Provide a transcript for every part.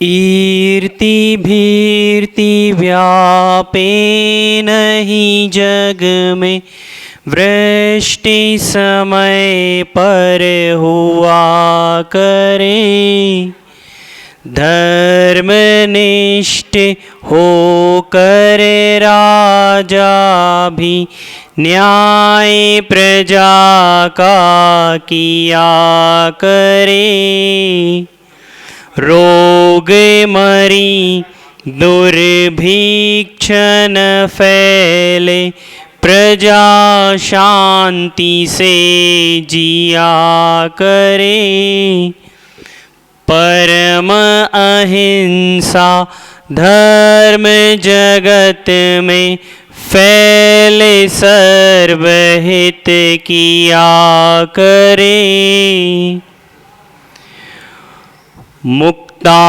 ईर्ति व्यापेन ही जग में वृष्टि समय पर हुआ करे। धर्मनिष्ठ होकर राजा भी न्याय प्रजा का किया करे। रोग मरी दुर्भिक्ष न फैले, प्रजा शांति से जिया करे। परम अहिंसा धर्म जगत में फैले, सर्वहित किया करे। मुक्ता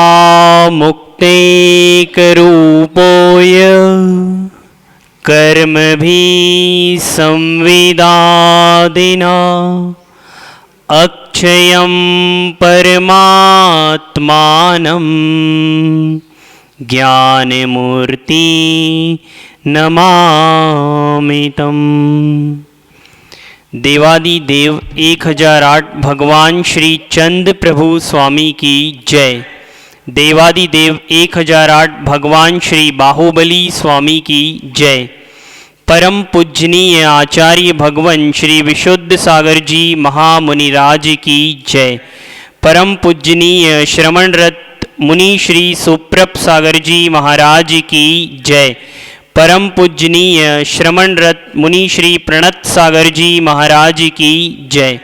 मुक्तेक रूपोय कर्म भी संविदादिना। अक्षयं परमात्मानं ज्ञानमूर्ति नमामि तम्। देवादिदेव 1008 भगवान श्री चंद प्रभु स्वामी की जय। देवादिदेव 1008 भगवान श्री बाहुबली स्वामी की जय। परम पूजनीय आचार्य भगवान श्री विशुद्ध सागर जी महामुनिराज की जय। परम पूजनीय श्रमणरत मुनि श्री सुप्रभ सागर जी महाराज की जय। परम पूजनीय श्रमणरत मुनि श्री प्रणत सागर जी महाराज की जय।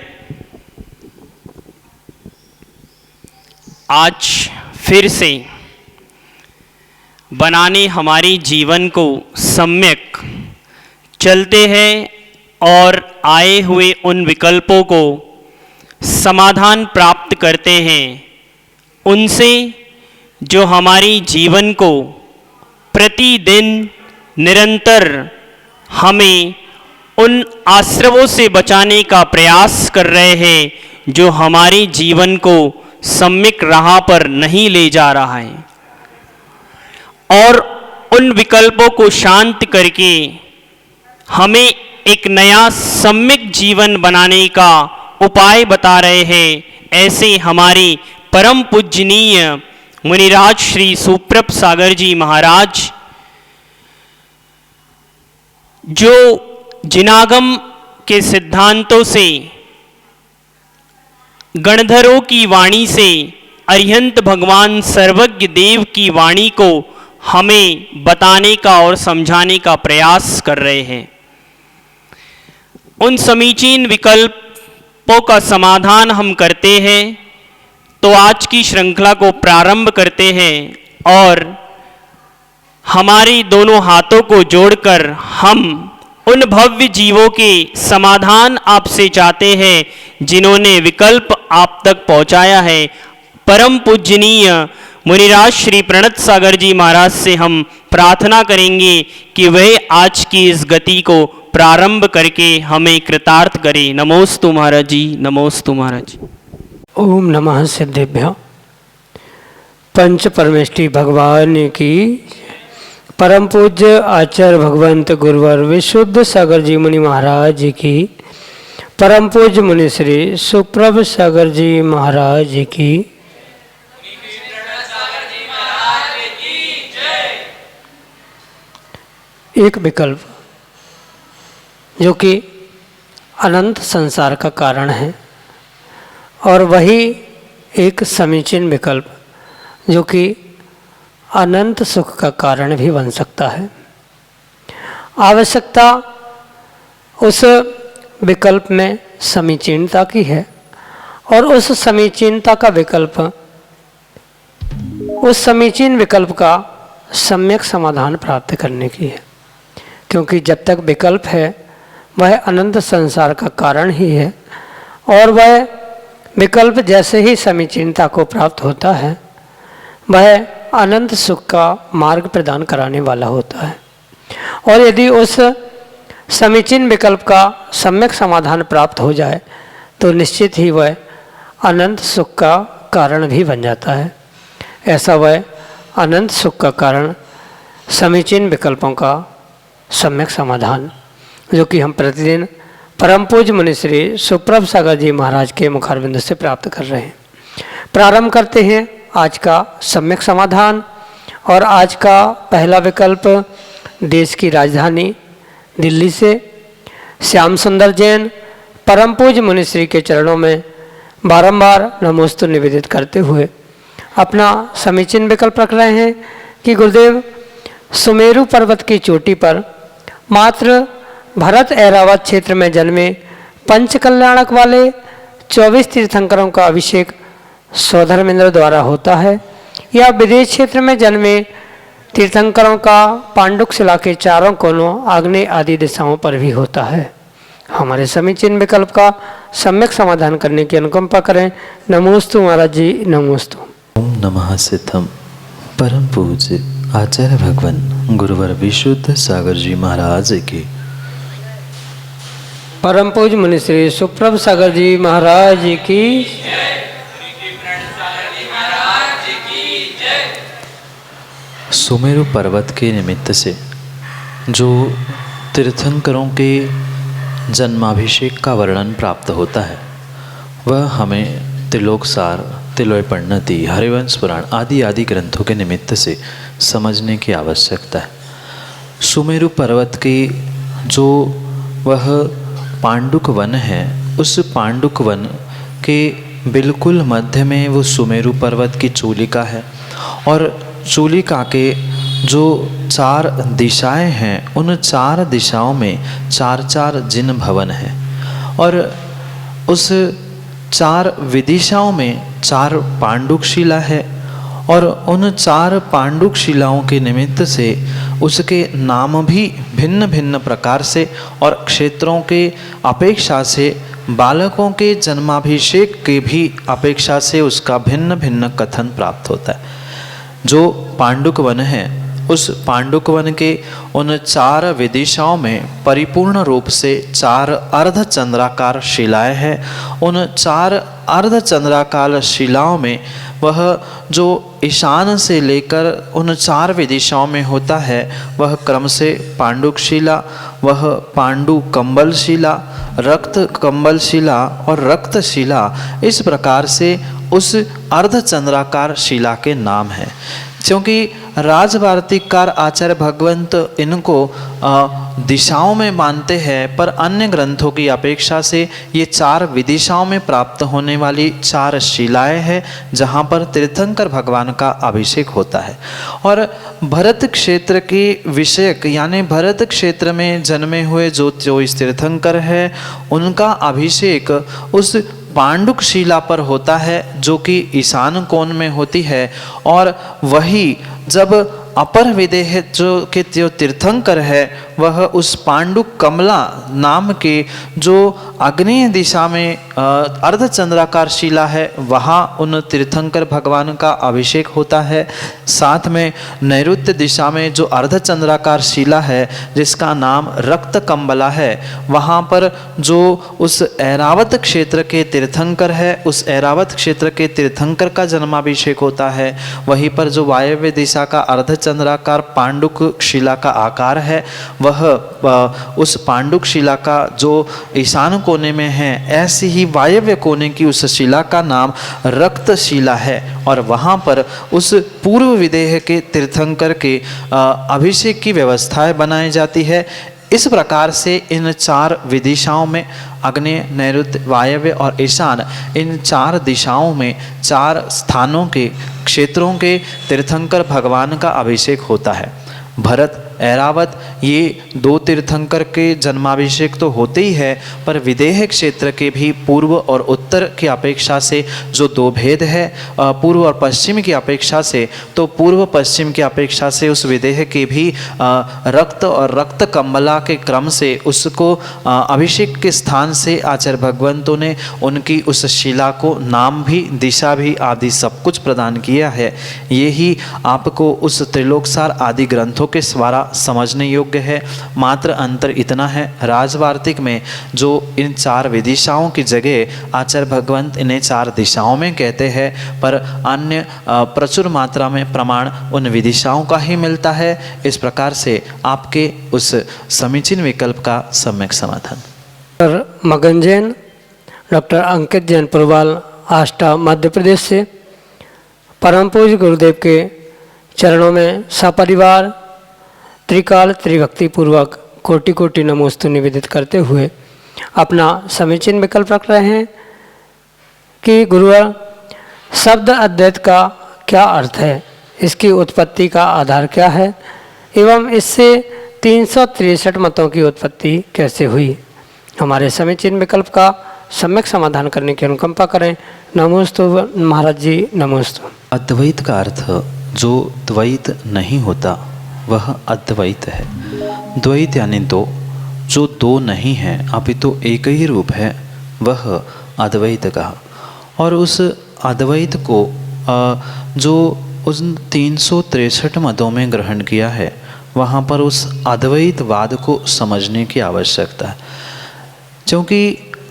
आज फिर से बनाने हमारे जीवन को सम्यक चलते हैं और आए हुए उन विकल्पों को समाधान प्राप्त करते हैं, उनसे जो हमारे जीवन को प्रतिदिन निरंतर हमें उन आश्रवों से बचाने का प्रयास कर रहे हैं जो हमारे जीवन को सम्यक राह पर नहीं ले जा रहा है, और उन विकल्पों को शांत करके हमें एक नया सम्यक जीवन बनाने का उपाय बता रहे हैं। ऐसे हमारे परम पूजनीय मुनिराज श्री सुप्रभ सागर जी महाराज, जो जिनागम के सिद्धांतों से, गणधरों की वाणी से, अरिहंत भगवान सर्वज्ञ देव की वाणी को हमें बताने का और समझाने का प्रयास कर रहे हैं। उन समीचीन विकल्पों का समाधान हम करते हैं। तो आज की श्रृंखला को प्रारंभ करते हैं और हमारी दोनों हाथों को जोड़कर हम उन भव्य जीवों के समाधान आपसे चाहते हैं जिन्होंने विकल्प आप तक पहुंचाया है। परम पूजनीय मुनिराज श्री प्रणत सागर जी महाराज से हम प्रार्थना करेंगे कि वह आज की इस गति को प्रारंभ करके हमें कृतार्थ करे। नमोस्तु महाराज जी, नमोस्तु महाराज जी। ओम नमः सिद्धेभ्यो। पंच परमेष्टि भगवान की परम पूज्य आचार्य भगवंत गुरुवर विशुद्ध सागर जी मुनि महाराज की, परम पूज्य मुनि श्री सुप्रभ सागर जी महाराज की, एक विकल्प जो कि अनंत संसार का कारण है, और वही एक समीचीन विकल्प जो कि अनंत सुख का कारण भी बन सकता है। आवश्यकता उस विकल्प में समीचीनता की है, और उस समीचीनता का विकल्प, उस समीचीन विकल्प का सम्यक समाधान प्राप्त करने की है। क्योंकि जब तक विकल्प है वह अनंत संसार का कारण ही है, और वह विकल्प जैसे ही समीचीनता को प्राप्त होता है वह अनंत सुख का मार्ग प्रदान कराने वाला होता है। और यदि उस समीचीन विकल्प का सम्यक समाधान प्राप्त हो जाए तो निश्चित ही वह अनंत सुख का कारण भी बन जाता है। ऐसा वह अनंत सुख का कारण समीचीन विकल्पों का सम्यक समाधान, जो कि हम प्रतिदिन परम पूज्य मुनि श्री सुप्रभ सागर जी महाराज के मुखारविंद से प्राप्त कर रहे हैं। प्रारंभ करते हैं आज का सम्यक समाधान। और आज का पहला विकल्प देश की राजधानी दिल्ली से श्याम सुंदर जैन परम पूज्य मुनि श्री के चरणों में बारंबार नमोस्तु निवेदित करते हुए अपना समीचीन विकल्प रख रहे हैं कि गुरुदेव, सुमेरु पर्वत की चोटी पर मात्र भरत ऐरावत क्षेत्र में जन्मे पंच कल्याणक वाले 24 तीर्थंकरों का अभिषेक स्वधर्मेंद्र द्वारा होता है, या विदेश क्षेत्र में जन्मे तीर्थंकरों का पांडुक शिला के चारों कोनों आग्नेय आदि दिशाओं पर भी होता है। हमारे समीचीन विकल्प का सम्यक समाधान करने की अनुकंपा करें। नमोस्तु महाराज जी, नमोस्तु। ओम नमः सिद्धम परम पूज्य आचार्य भगवान गुरुवर विशुद्ध सागर जी महाराज की, परम पूज्य मुनि श्री सुप्रभ सागर जी महाराज की, सुमेरु पर्वत के निमित्त से जो तीर्थंकरों के जन्माभिषेक का वर्णन प्राप्त होता है, वह हमें त्रिलोकसार, तिलोय परिणति, हरिवंश पुराण आदि आदि ग्रंथों के निमित्त से समझने की आवश्यकता है। सुमेरु पर्वत की जो वह पांडुक वन है, उस पांडुक वन के बिल्कुल मध्य में वो सुमेरु पर्वत की चूलिका है, और चूलिका के जो 4 दिशाएं हैं, उन 4 दिशाओं में 4 जिन भवन हैं, और उस 4 विदिशाओं में 4 पांडुक शिला है, और उन 4 पांडुक शिलाओं के निमित्त से उसके नाम भी भिन्न भिन्न प्रकार से और क्षेत्रों के अपेक्षा से, बालकों के जन्माभिषेक के भी अपेक्षा से उसका भिन्न भिन्न कथन प्राप्त होता है। जो पांडुक वन है, उस पांडुक वन के उन 4 विदिशाओं में परिपूर्ण रूप से 4 अर्धचंद्राकार शिलाएं हैं। उन 4 अर्धचंद्राकार शिलाओं में वह जो ईशान से लेकर उन 4 विदिशाओं में होता है, वह क्रम से पांडुक शिला, वह पांडु कंबल शिला, रक्त कंबल शिला और रक्त शिला, इस प्रकार से उस अर्धचंद्राकार शिला के नाम हैं। क्योंकि राजवार्तिककार आचार्य भगवंत इनको दिशाओं में मानते हैं, पर अन्य ग्रंथों की अपेक्षा से ये 4 विदिशाओं में प्राप्त होने वाली 4 शिलाएं हैं, जहाँ पर तीर्थंकर भगवान का अभिषेक होता है। और भरत क्षेत्र की विषयक, यानी भरत क्षेत्र में जन्मे हुए जो इस तीर्थंकर है, उनका अभिषेक उस पांडुक शिला पर होता है, जो कि ईशान कोण में होती है। और वही जब अपर विदेह जो तीर्थंकर है, वह उस पांडुक कमला नाम के जो आग्नेय दिशा में अर्धचंद्राकार शिला है, वहाँ उन तीर्थंकर भगवान का अभिषेक होता है। साथ में नैऋत्य दिशा में जो अर्धचंद्राकार शिला है, जिसका नाम रक्त कंबला है, वहाँ पर जो उस ऐरावत क्षेत्र के तीर्थंकर है, उस ऐरावत क्षेत्र के तीर्थंकर का जन्माभिषेक होता है। वहीं पर जो वायव्य दिशा का अर्धचंद्राकार पांडुक शिला का आकार है, वह उस पांडुक शिला का जो ईशान कोने में है, ऐसी ही वायव्य कोने की उस शिला का नाम रक्त शिला है। और वहाँ पर उस पूर्व विदेह के तीर्थंकर के अभिषेक की व्यवस्थाएं बनाई जाती है। इस प्रकार से इन 4 विदिशाओं में, आग्नेय, नैऋत्य, वायव्य और ईशान, इन 4 दिशाओं में 4 स्थानों के क्षेत्रों के तीर्थंकर भगवान का अभिषेक होता है। भरत, ऐरावत, ये 2 तीर्थंकर के जन्माभिषेक तो होते ही है, पर विदेह क्षेत्र के भी पूर्व और उत्तर की अपेक्षा से जो 2 भेद है, पूर्व और पश्चिम की अपेक्षा से, तो पूर्व पश्चिम की अपेक्षा से उस विदेह के भी रक्त और रक्त कंबला के क्रम से उसको अभिषेक के स्थान से आचार्य भगवंतों ने उनकी उस शिला को नाम भी, दिशा भी आदि सब कुछ प्रदान किया है। ये ही आपको उस त्रिलोकसार आदि ग्रंथों के द्वारा समझने योग्य है। मात्र अंतर इतना है, राजवार्तिक में जो इन 4 विदिशाओं की जगह आचार्य भगवंत इन्हें 4 दिशाओं में कहते हैं, पर अन्य प्रचुर मात्रा में प्रमाण उन विदिशाओं का ही मिलता है। इस प्रकार से आपके उस समीचीन विकल्प का सम्यक समाधान। डॉक्टर मगन जैन, डॉक्टर अंकित जैन पुरवाल, आष्टा मध्य प्रदेश से परम पूज्य गुरुदेव के चरणों में सपरिवार त्रिकाल त्रिभक्ति पूर्वक कोटि कोटि नमोस्तु निवेदित करते हुए अपना समीचीन विकल्प रख रहे हैं कि गुरुवर शब्द अद्वैत का क्या अर्थ है, इसकी उत्पत्ति का आधार क्या है एवं इससे 363 मतों की उत्पत्ति कैसे हुई। हमारे समीचीन विकल्प का सम्यक समाधान करने की अनुकंपा करें। नमोस्तु महाराज जी, नमोस्तु। अद्वैत का अर्थ जो द्वैत नहीं होता वह अद्वैत है। द्वैत यानी दो, जो दो नहीं है अपितु एक ही रूप है, वह अद्वैत कहा। और उस अद्वैत को जो उस 363 मतों में ग्रहण किया है, वहाँ पर उस अद्वैतवाद को समझने की आवश्यकता है, क्योंकि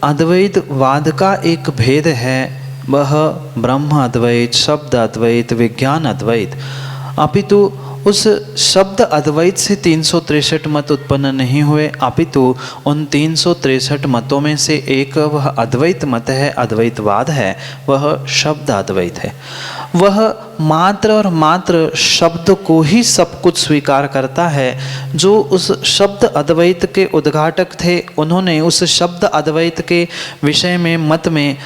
अद्वैतवाद का एक भेद है, वह ब्रह्म अद्वैत, शब्द अद्वैत, विज्ञान अद्वैत। अपितु उस शब्द अद्वैत से 363 मत उत्पन्न नहीं हुए, अपितु उन 363 मतों में से एक वह अद्वैत मत है, अद्वैतवाद है, वह शब्द अद्वैत है। वह मात्र और मात्र शब्द को ही सब कुछ स्वीकार करता है। जो उस शब्द अद्वैत के उद्घाटक थे, उन्होंने उस शब्द अद्वैत के विषय में मत में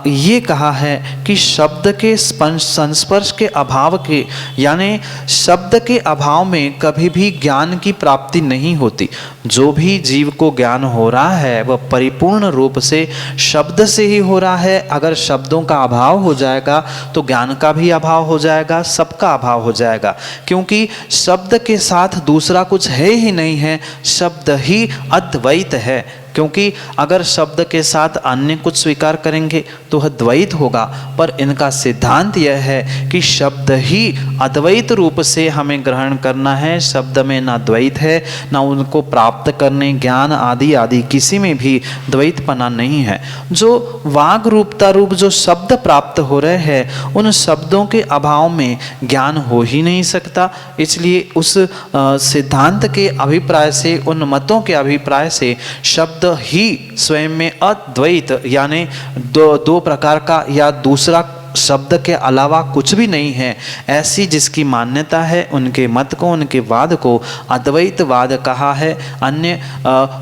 ये कहा है कि शब्द के संस्पर्श के अभाव के, यानी शब्द के अभाव में कभी भी ज्ञान की प्राप्ति नहीं होती। जो भी जीव को ज्ञान हो रहा है वह परिपूर्ण रूप से शब्द से ही हो रहा है। अगर शब्दों का अभाव हो जाएगा तो ज्ञान का भी अभाव हो जाएगा, सबका अभाव हो जाएगा, क्योंकि शब्द के साथ दूसरा कुछ है ही नहीं है, शब्द ही अद्वैत है। क्योंकि अगर शब्द के साथ अन्य कुछ स्वीकार करेंगे तो वह द्वैत होगा, पर इनका सिद्धांत यह है कि शब्द ही अद्वैत रूप से हमें ग्रहण करना है। शब्द में ना द्वैत है, ना उनको प्राप्त करने ज्ञान आदि आदि किसी में भी द्वैतपना नहीं है। जो वाग रूपता रूप जो शब्द प्राप्त हो रहे हैं, उन शब्दों के अभाव में ज्ञान हो ही नहीं सकता। इसलिए उस सिद्धांत के अभिप्राय से, उन मतों के अभिप्राय से शब्द ही स्वयं में अद्वैत यानी दो प्रकार का या दूसरा शब्द के अलावा कुछ भी नहीं है, ऐसी जिसकी मान्यता है, उनके मत को, उनके वाद को अद्वैतवाद कहा है। अन्य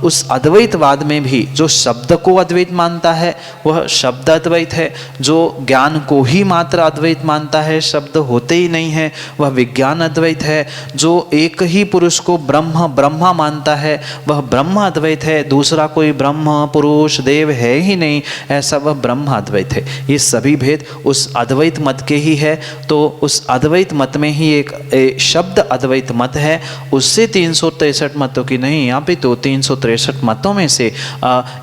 उस अद्वैतवाद में भी जो शब्द को अद्वैत मानता है वह शब्द अद्वैत है। जो ज्ञान को ही मात्र अद्वैत मानता है, शब्द होते ही नहीं है, वह विज्ञान अद्वैत है। जो एक ही पुरुष को ब्रह्मा मानता है वह ब्रह्म अद्वैत है, दूसरा कोई ब्रह्म पुरुष देव है ही नहीं, ऐसा वह ब्रह्म अद्वैत है। ये सभी भेद उस अद्वैत मत के ही है। तो उस अद्वैत मत में ही एक शब्द अद्वैत मत है, उससे 363 मतों की नहीं, यहाँ पे तो 363 मतों में से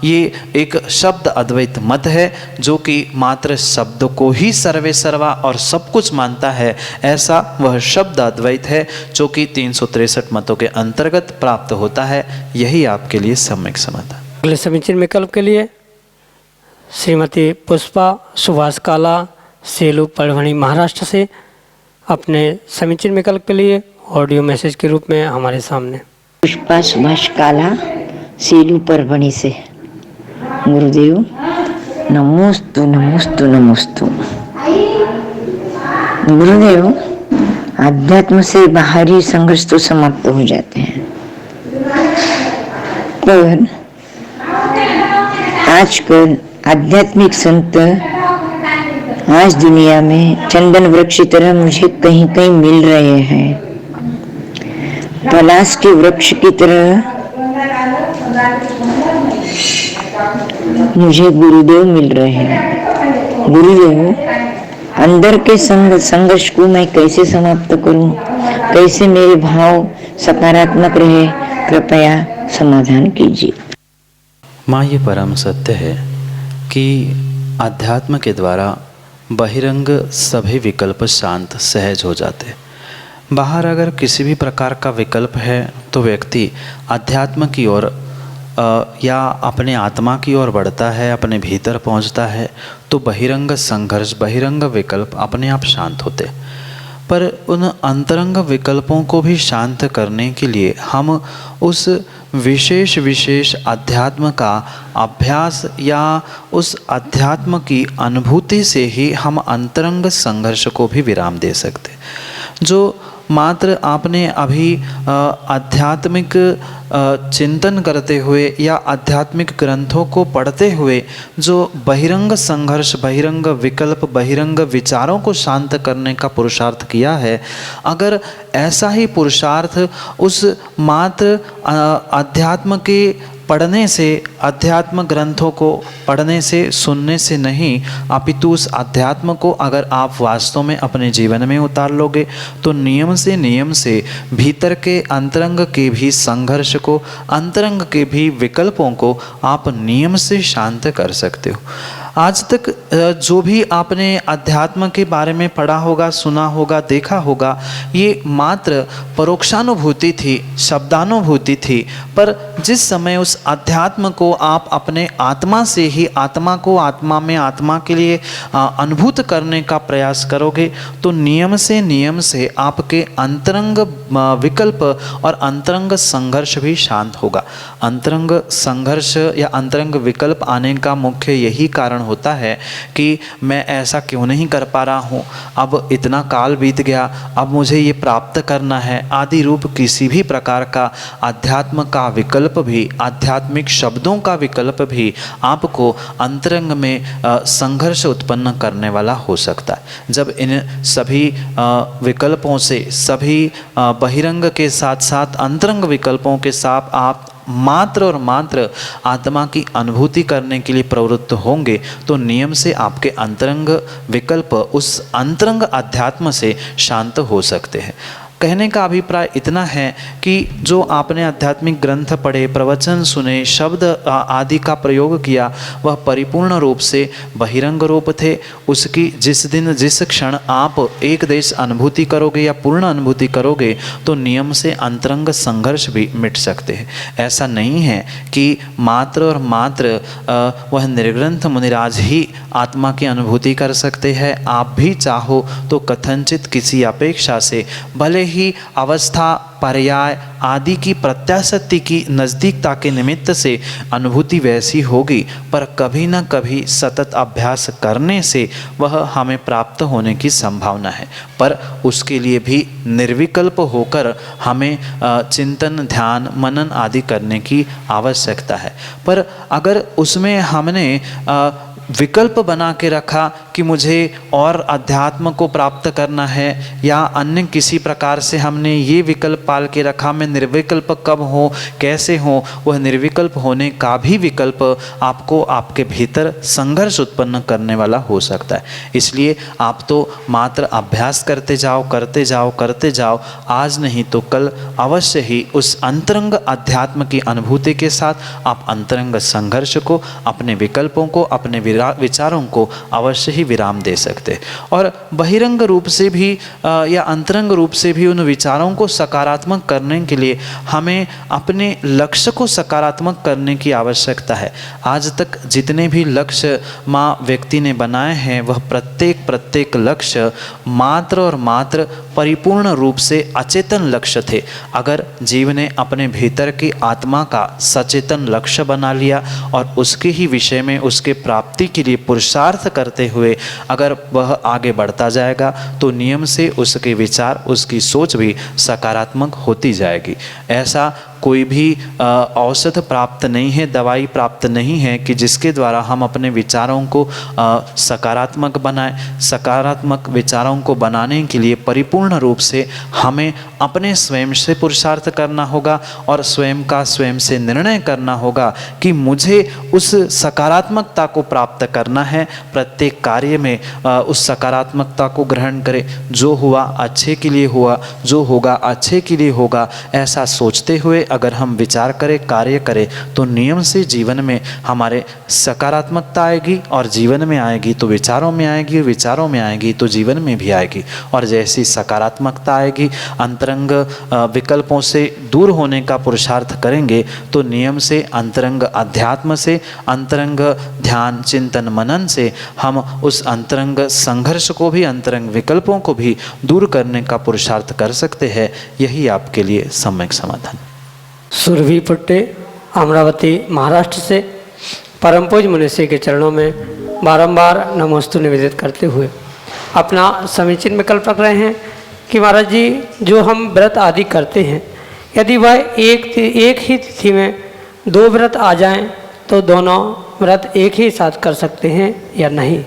ये एक शब्द अद्वैत मत है, जो कि मात्र शब्द को ही सर्वे सर्वा और सब कुछ मानता है। ऐसा वह शब्द अद्वैत है जो कि 363 मतों के अंतर्गत प्राप्त होता है। यही आपके लिए सम्यक समाधान। अगले समीचीन विकल्प के लिए श्रीमती पुष्पा सुभाष काला, सेलू परभणी महाराष्ट्र से अपने समीचीन विकल्प के लिए ऑडियो मैसेज के रूप में हमारे सामने। पुष्पा सुभाष काला, सेलू परभणी से। गुरुदेव नमोस्तु नमोस्तु नमोस्तु। गुरुदेव, आध्यात्म से बाहरी संघर्ष तो समाप्त हो जाते हैं, पर आजकल आध्यात्मिक संत आज दुनिया में चंदन वृक्ष की तरह मुझे कहीं कहीं मिल रहे हैं, पलाश के वृक्ष की तरह मुझे गुरुदेव मिल रहे हैं। गुरुदेव, अंदर के संघर्ष को मैं कैसे समाप्त करूं, कैसे मेरे भाव सकारात्मक रहे, कृपया समाधान कीजिए। माँ, ये परम सत्य है कि अध्यात्म के द्वारा बहिरंग सभी विकल्प शांत सहज हो जाते। बाहर अगर किसी भी प्रकार का विकल्प है तो व्यक्ति अध्यात्म की ओर या अपने आत्मा की ओर बढ़ता है, अपने भीतर पहुंचता है, तो बहिरंग संघर्ष, बहिरंग विकल्प अपने आप शांत होते। पर उन अंतरंग विकल्पों को भी शांत करने के लिए हम उस विशेष अध्यात्म का अभ्यास या उस अध्यात्म की अनुभूति से ही हम अंतरंग संघर्ष को भी विराम दे सकते। जो मात्र आपने अभी आध्यात्मिक चिंतन करते हुए या आध्यात्मिक ग्रंथों को पढ़ते हुए जो बहिरंग संघर्ष, बहिरंग विकल्प, बहिरंग विचारों को शांत करने का पुरुषार्थ किया है, अगर ऐसा ही पुरुषार्थ उस मात्र अध्यात्म के पढ़ने से, अध्यात्म ग्रंथों को पढ़ने से, सुनने से नहीं, अपितु उस अध्यात्म को अगर आप वास्तव में अपने जीवन में उतार लोगे तो नियम से भीतर के अंतरंग के भी संघर्ष को, अंतरंग के भी विकल्पों को आप नियम से शांत कर सकते हो। आज तक जो भी आपने अध्यात्म के बारे में पढ़ा होगा, सुना होगा, देखा होगा, ये मात्र परोक्षानुभूति थी, शब्दानुभूति थी। पर जिस समय उस अध्यात्म को आप अपने आत्मा से ही, आत्मा को आत्मा में, आत्मा के लिए अनुभूत करने का प्रयास करोगे तो नियम से आपके अंतरंग विकल्प और अंतरंग संघर्ष भी शांत होगा। अंतरंग संघर्ष या अंतरंग विकल्प आने का मुख्य यही कारण होता है कि मैं ऐसा क्यों नहीं कर पा रहा हूँ, अब इतना काल बीत गया, अब मुझे ये प्राप्त करना है, आदि रूप किसी भी प्रकार का अध्यात्म का विकल्प भी, आध्यात्मिक शब्दों का विकल्प भी आपको अंतरंग में संघर्ष उत्पन्न करने वाला हो सकता है। जब इन सभी विकल्पों से, सभी बहिरंग के साथ साथ अंतरंग विकल्पों के साथ आप मात्र और मात्र आत्मा की अनुभूति करने के लिए प्रवृत्त होंगे तो नियम से आपके अंतरंग विकल्प उस अंतरंग अध्यात्म से शांत हो सकते हैं। कहने का अभिप्राय इतना है कि जो आपने आध्यात्मिक ग्रंथ पढ़े, प्रवचन सुने, शब्द आदि का प्रयोग किया, वह परिपूर्ण रूप से बहिरंग रूप थे। उसकी जिस दिन जिस क्षण आप एक देश अनुभूति करोगे या पूर्ण अनुभूति करोगे तो नियम से अंतरंग संघर्ष भी मिट सकते हैं। ऐसा नहीं है कि मात्र और मात्र वह निर्ग्रंथ मुनिराज ही आत्मा की अनुभूति कर सकते हैं। आप भी चाहो तो कथनचित किसी अपेक्षा से भले ही अवस्था, पर्याय आदि की प्रत्याशक्ति की नज़दीकता के निमित्त से अनुभूति वैसी होगी, पर कभी न कभी सतत अभ्यास करने से वह हमें प्राप्त होने की संभावना है। पर उसके लिए भी निर्विकल्प होकर हमें चिंतन, ध्यान, मनन आदि करने की आवश्यकता है। पर अगर उसमें हमने विकल्प बना के रखा कि मुझे और अध्यात्म को प्राप्त करना है या अन्य किसी प्रकार से हमने ये विकल्प पाल के रखा, मैं निर्विकल्प कब हो, कैसे हो, वह निर्विकल्प होने का भी विकल्प आपको आपके भीतर संघर्ष उत्पन्न करने वाला हो सकता है। इसलिए आप तो मात्र अभ्यास करते जाओ, आज नहीं तो कल अवश्य ही उस अंतरंग अध्यात्म की अनुभूति के साथ आप अंतरंग संघर्ष को, अपने विकल्पों को, अपने विचारों को अवश्य ही विराम दे सकते। और बहिरंग रूप से भी या अंतरंग रूप से भी उन विचारों को सकारात्मक करने के लिए हमें अपने लक्ष्य को सकारात्मक करने की आवश्यकता है। आज तक जितने भी लक्ष्य व्यक्ति ने बनाए हैं वह प्रत्येक लक्ष्य मात्र और मात्र परिपूर्ण रूप से अचेतन लक्ष्य थे। अगर जीव ने अपने भीतर की आत्मा का सचेतन लक्ष्य बना लिया और उसके ही विषय में, उसके प्राप्ति के लिए पुरुषार्थ करते हुए अगर वह आगे बढ़ता जाएगा तो नियम से उसके विचार, उसकी सोच भी सकारात्मक होती जाएगी। ऐसा कोई भी औषध प्राप्त नहीं है, दवाई प्राप्त नहीं है कि जिसके द्वारा हम अपने विचारों को सकारात्मक बनाएं। सकारात्मक विचारों को बनाने के लिए परिपूर्ण रूप से हमें अपने स्वयं से पुरुषार्थ करना होगा और स्वयं से निर्णय करना होगा कि मुझे उस सकारात्मकता को प्राप्त करना है। प्रत्येक कार्य में उस सकारात्मकता को ग्रहण करें। जो हुआ अच्छे के लिए हुआ, जो होगा अच्छे के लिए होगा, ऐसा सोचते हुए अगर हम विचार करें, कार्य करें, तो नियम से जीवन में हमारे सकारात्मकता आएगी, और जीवन में आएगी तो विचारों में आएगी, विचारों में आएगी तो जीवन में भी आएगी। और जैसी सकारात्मकता आएगी, अंतरंग विकल्पों से दूर होने का पुरुषार्थ करेंगे, तो नियम से, अंतरंग अध्यात्म से, अंतरंग ध्यान चिंतन मनन से हम उस अंतरंग संघर्ष को भी, अंतरंग विकल्पों को भी दूर करने का पुरुषार्थ कर सकते हैं। यही आपके लिए सम्यक समाधान। सुरभि पुट्टे अमरावती महाराष्ट्र से परम पूज्य मुनिषी के चरणों में बारंबार नमोस्तु निवेदित करते हुए अपना समीचीन विकल्प रख रहे हैं कि महाराज जी, जो हम व्रत आदि करते हैं, यदि वह एक ही तिथि में 2 व्रत आ जाएं तो दोनों व्रत एक ही साथ कर सकते हैं या नहीं।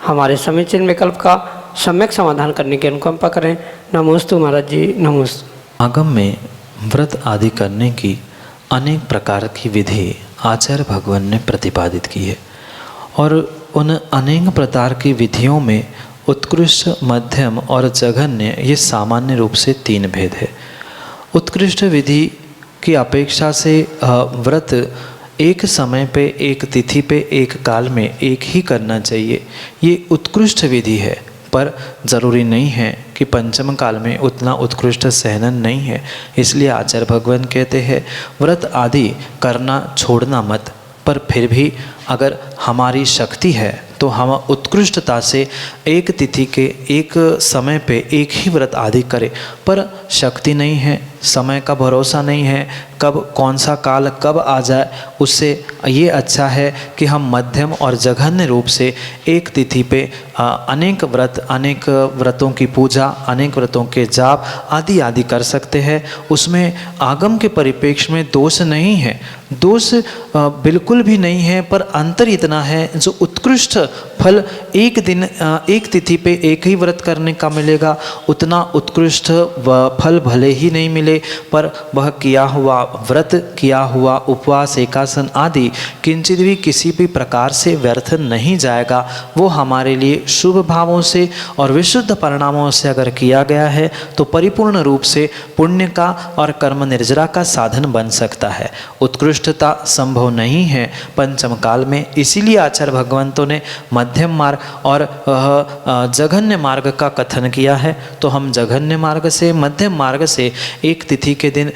हमारे समीचीन विकल्प का सम्यक समाधान करने की अनुकंपा करें। नमोस्तु महाराज जी, नमोस्तु। आगम में व्रत आदि करने की अनेक प्रकार की विधि आचार्य भगवान ने प्रतिपादित की है, और उन अनेक प्रकार की विधियों में उत्कृष्ट, मध्यम और जघन्य, ये सामान्य रूप से 3 भेद है। उत्कृष्ट विधि की अपेक्षा से व्रत एक समय पे, एक तिथि पे, एक काल में एक ही करना चाहिए, ये उत्कृष्ट विधि है। पर ज़रूरी नहीं है कि पंचम काल में उतना उत्कृष्ट सहनन नहीं है। इसलिए आचार्य भगवान कहते हैं व्रत आदि करना छोड़ना मत, पर फिर भी अगर हमारी शक्ति है तो हम उत्कृष्टता से एक तिथि के एक समय पे एक ही व्रत आदि करें। पर शक्ति नहीं है, समय का भरोसा नहीं है, कब कौन सा काल कब आ जाए, उससे ये अच्छा है कि हम मध्यम और जघन्य रूप से एक तिथि पे अनेक व्रतों की पूजा, अनेक व्रतों के जाप आदि आदि कर सकते हैं। उसमें आगम के परिप्रेक्ष्य में दोष नहीं है, दोष बिल्कुल भी नहीं है, पर अंतर इतना है जो उत्कृष्ट फल एक दिन एक तिथि पे एक ही व्रत करने का मिलेगा, उतना उत्कृष्ट फल भले ही नहीं मिले, पर वह किया हुआ व्रत, किया हुआ उपवास, एकासन आदि किंचित भी किसी भी प्रकार से व्यर्थ नहीं जाएगा। वो हमारे लिए शुभ भावों से और विशुद्ध परिणामों से अगर किया गया है तो परिपूर्ण रूप से पुण्य का और कर्म निर्जरा का साधन बन सकता है। उत्कृष्टता संभव नहीं है पंचम काल में, इसीलिए आचार्य भगवंतों ने मध्यम मार्ग और जघन्य मार्ग का कथन किया है। तो हम जघन्य मार्ग से, मध्यम मार्ग से एक तिथि के दिन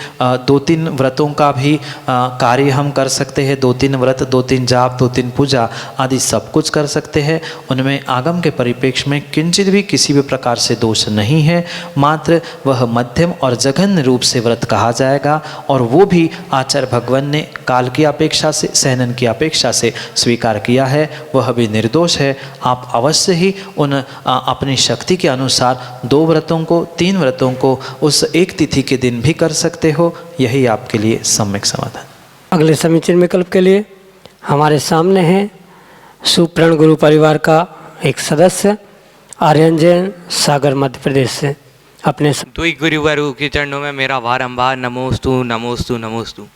2-3 व्रतों का भी कार्य हम कर सकते हैं। 2-3 व्रत, 2-3 जाप, 2-3 पूजा आदि सब कुछ कर सकते हैं। उनमें आगम के परिप्रेक्ष्य में किंचित भी किसी भी प्रकार से दोष नहीं है, मात्र वह मध्यम और जघन्य रूप से व्रत कहा जाएगा, और वो भी आचार्य भगवान ने काल की अपेक्षा से, सहनन की अपेक्षा से स्वीकार किया है, वह भी निर्दोष है। आप अवश्य ही उन अपनी शक्ति के अनुसार 2 व्रतों को, 3 व्रतों को उस एक तिथि के दिन भी कर सकते हो। यही आपके लिए सम्यक समाधान। अगले समीचीन विकल्प के लिए हमारे सामने है सुप्रण गुरु परिवार का एक सदस्य आर्यन जैन, सागर मध्य प्रदेश से। अपने दुई गुरुवर के चरणों में मेरा बारंबार नमोस्तु नमोस्तु नमोस्तु।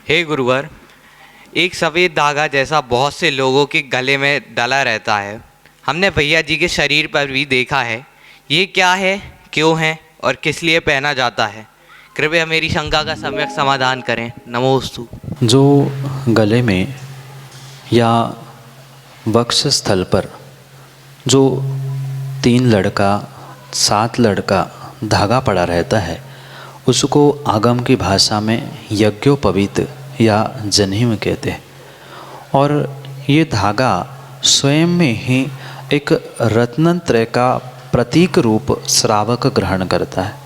हे गुरुवर, एक सफ़ेद धागा जैसा बहुत से लोगों के गले में डला रहता है, हमने भैया जी के शरीर पर भी देखा है। ये क्या है, क्यों है और किस लिए पहना जाता है? कृपया मेरी शंका का सम्यक समाधान करें। नमोस्तु। जो गले में या वक्ष स्थल पर जो 3 लड़का 7 लड़का धागा पड़ा रहता है, उसको आगम की भाषा में यज्ञोपवीत या जनेऊ कहते हैं। और ये धागा स्वयं में ही एक रत्नत्रय का प्रतीक रूप श्रावक ग्रहण करता है।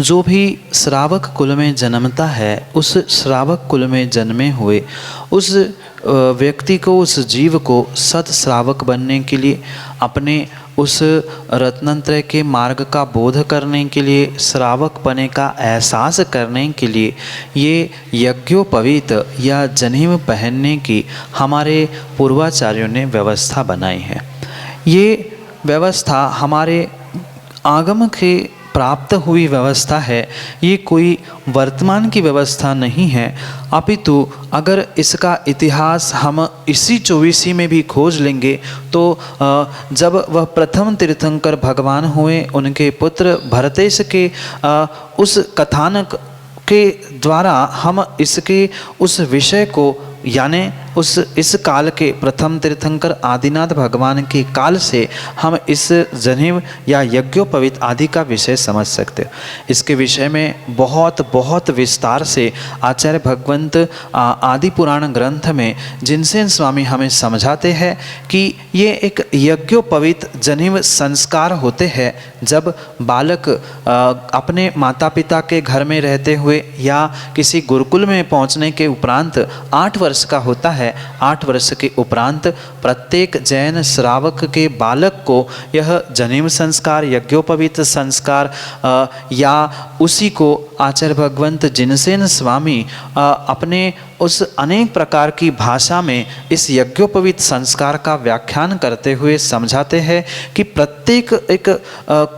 जो भी श्रावक कुल में जन्मता है, उस श्रावक कुल में जन्मे हुए उस व्यक्ति को, उस जीव को सत श्रावक बनने के लिए, अपने उस रत्नत्रय के मार्ग का बोध करने के लिए, श्रावक बने का एहसास करने के लिए ये यज्ञोपवीत या जनेऊ पहनने की हमारे पूर्वाचार्यों ने व्यवस्था बनाई है। ये व्यवस्था हमारे आगम के प्राप्त हुई व्यवस्था है, ये कोई वर्तमान की व्यवस्था नहीं है। अपितु अगर इसका इतिहास हम इसी 24 में भी खोज लेंगे तो जब वह प्रथम तीर्थंकर भगवान हुए, उनके पुत्र भरतेश के उस कथानक उसके द्वारा हम इसके उस विषय को यानी इस काल के प्रथम तीर्थंकर आदिनाथ भगवान के काल से हम इस जनेऊ या यज्ञोपवीत आदि का विषय समझ सकते हैं। इसके विषय में बहुत विस्तार से आचार्य भगवंत आदि पुराण ग्रंथ में जिनसेन स्वामी हमें समझाते हैं कि ये एक यज्ञोपवीत जनेऊ संस्कार होते हैं जब बालक अपने माता पिता के घर में रहते हुए या किसी गुरुकुल में पहुंचने के उपरांत 8 वर्ष का होता है। 8 वर्ष के उपरांत प्रत्येक जैन श्रावक के बालक को यह जनेऊ संस्कार यज्ञोपवीत संस्कार या उसी को आचार्य भगवंत जिनसेन स्वामी अपने उस अनेक प्रकार की भाषा में इस यज्ञोपवीत संस्कार का व्याख्यान करते हुए समझाते हैं कि प्रत्येक एक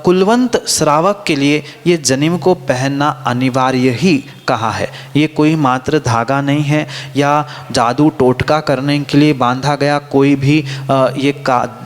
कुलवंत श्रावक के लिए ये जनेऊ को पहनना अनिवार्य ही कहा है। ये कोई मात्र धागा नहीं है या जादू टोटका करने के लिए बांधा गया कोई भी ये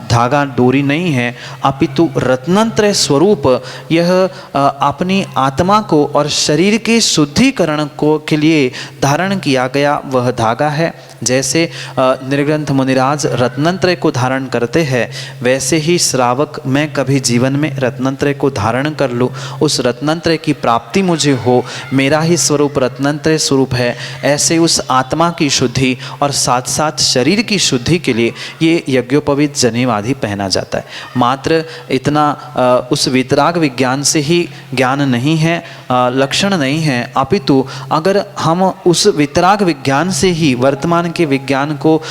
धागा डोरी नहीं है, अपितु रत्नत्रय स्वरूप यह अपनी आत्मा को और शरीर के शुद्धिकरण को के लिए धारण किया गया वह धागा है। जैसे निर्ग्रंथ मुनिराज रत्नत्रय को धारण करते हैं, वैसे ही श्रावक मैं कभी जीवन में रत्नत्रय को धारण कर लूँ, उस रत्नत्रय की प्राप्ति मुझे हो, मेरा ही स्वरूप रत्नत्रय स्वरूप है, ऐसे उस आत्मा की शुद्धि और साथ साथ शरीर की शुद्धि के लिए ये यज्ञोपवीत जनेऊ आदि पहना जाता है। मात्र इतना उस वितराग विज्ञान से ही ज्ञान नहीं है, लक्षण नहीं है, अपितु अगर हम उस वितराग विज्ञान से ही वर्तमान के विज्ञान को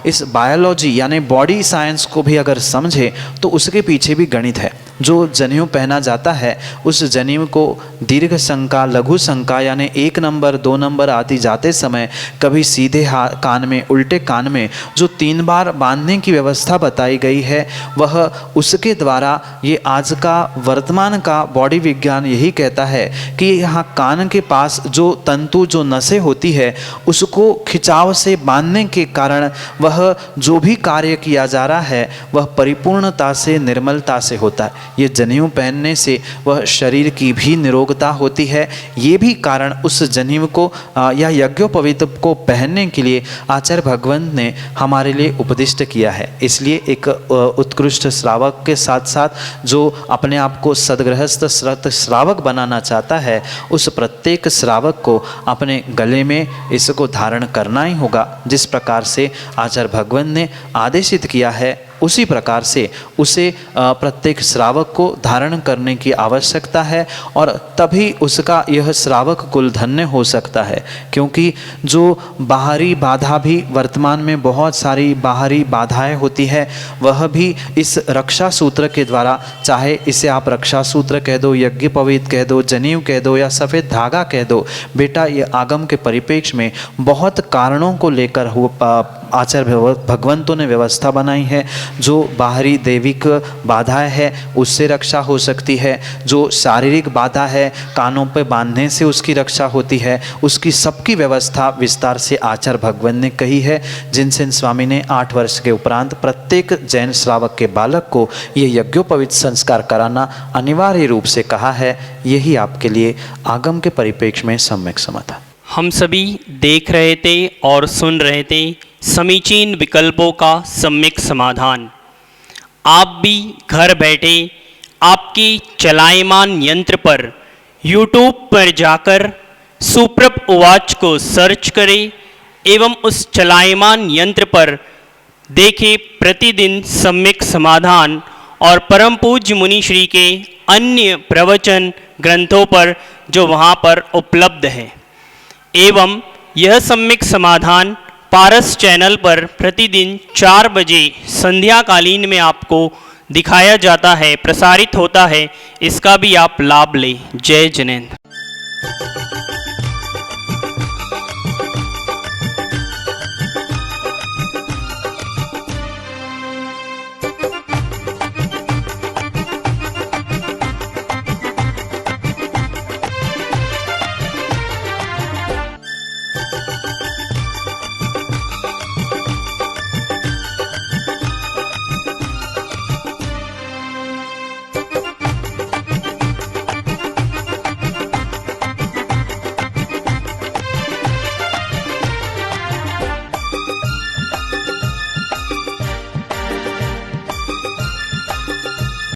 इस बायोलॉजी यानी बॉडी साइंस को भी अगर समझे तो उसके पीछे भी गणित है। जो जनेऊ पहना जाता है उस जनेऊ को दीर्घ शंका लघु शंका यानी 1 नंबर 2 नंबर आदि जाते समय कभी सीधे कान में उल्टे कान में जो 3 बार बांधने की व्यवस्था बताई गई है वह उसके द्वारा ये आज का वर्तमान का बॉडी विज्ञान यही कहता है कि यहाँ कान के पास जो तंतु जो नसें होती है उसको खिंचाव से बांधने के कारण वह जो भी कार्य किया जा रहा है वह परिपूर्णता से निर्मलता से होता है। ये जनेऊ पहनने से वह शरीर की भी निरोगता होती है। ये भी कारण उस जनेऊ को या यज्ञोपवीत को पहनने के लिए आचार्य भगवंत ने हमारे लिए उपदिष्ट किया है। इसलिए एक उत्कृष्ट श्रावक के साथ साथ जो अपने आप को सदगृहस्थ श्रत श्रावक बनाना चाहता है उस प्रत्येक श्रावक को अपने गले में इसको धारण करना ही होगा। जिस प्रकार से आचार्य भगवंत ने आदेशित किया है उसी प्रकार से उसे प्रत्येक श्रावक को धारण करने की आवश्यकता है और तभी उसका यह श्रावक कुल धन्य हो सकता है। क्योंकि जो बाहरी बाधा भी वर्तमान में बहुत सारी बाहरी बाधाएं होती है वह भी इस रक्षा सूत्र के द्वारा, चाहे इसे आप रक्षा सूत्र कह दो, यज्ञोपवीत कह दो, जनेऊ कह दो या सफ़ेद धागा कह दो, बेटा ये आगम के परिप्रेक्ष्य में बहुत कारणों को लेकर आचार्य भगवंतों ने व्यवस्था बनाई है। जो बाहरी दैविक बाधाएं है उससे रक्षा हो सकती है, जो शारीरिक बाधा है कानों पे बांधने से उसकी रक्षा होती है, उसकी सबकी व्यवस्था विस्तार से आचार्य भगवंत ने कही है। जिनसेन स्वामी ने 8 वर्ष के उपरांत प्रत्येक जैन श्रावक के बालक को ये यज्ञोपवीत संस्कार कराना अनिवार्य रूप से कहा है। यही आपके लिए आगम के परिप्रेक्ष्य में सम्यक समाधान। हम सभी देख रहे थे और सुन रहे थे समीचीन विकल्पों का सम्यक समाधान। आप भी घर बैठे आपके चलायमान यंत्र पर YouTube पर जाकर सुप्रभ उवाच को सर्च करें एवं उस चलायमान यंत्र पर देखें प्रतिदिन सम्यक समाधान और परम पूज्य मुनि श्री के अन्य प्रवचन ग्रंथों पर जो वहाँ पर उपलब्ध है। एवं यह सम्यक समाधान पारस चैनल पर प्रतिदिन 4 बजे संध्याकालीन में आपको दिखाया जाता है, प्रसारित होता है। इसका भी आप लाभ लें। जय जिनेंद्र।